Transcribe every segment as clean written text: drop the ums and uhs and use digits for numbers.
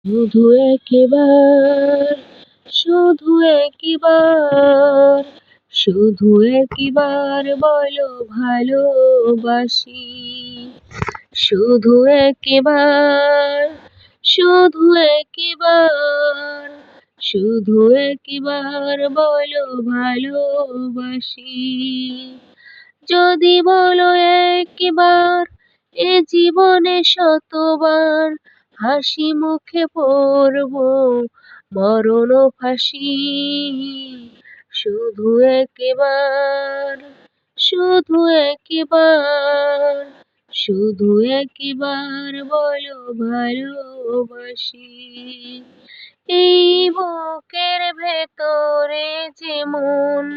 শুধু একবার, শুধু একবার, শুধু একবার বলো ভালোবাসি। শুধু একবার, শুধু একবার, শুধু একবার বলো ভালোবাসি। যদি বলো একবার, এ জীবনে শতবার হাসি মুখে পড়ব মরণ ফাঁসি। শুধু একবার, শুধু একবার, শুধু একবার বলো ভালোবাসি। এই বুকের ভেতরে যে মন,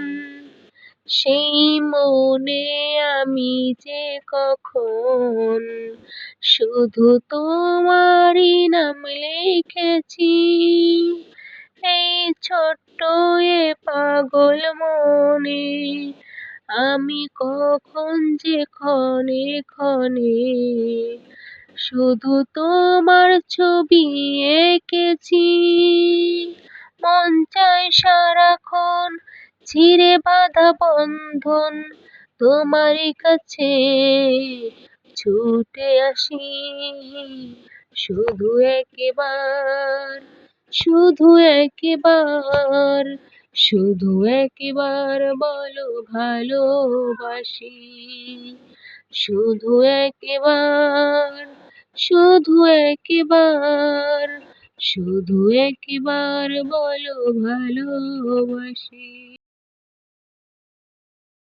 সেই মনে আমি যে কখন শুধু তোমারই নাম লিখেছি। এই ছোট্ট এ পাগল মনে আমি কখন যে ক্ষণে ক্ষণে শুধু তোমার ছবি এঁকেছি। মন চায় সারাক্ষণ ছিঁড়ে বাঁধা বন্ধন তোমারই কাছে ছুটে আসি। শুধু একবার, শুধু একবার, শুধু একবার বলো ভালোবাসি। শুধু একবার, শুধু একবার, শুধু একবার বলো ভালোবাসি।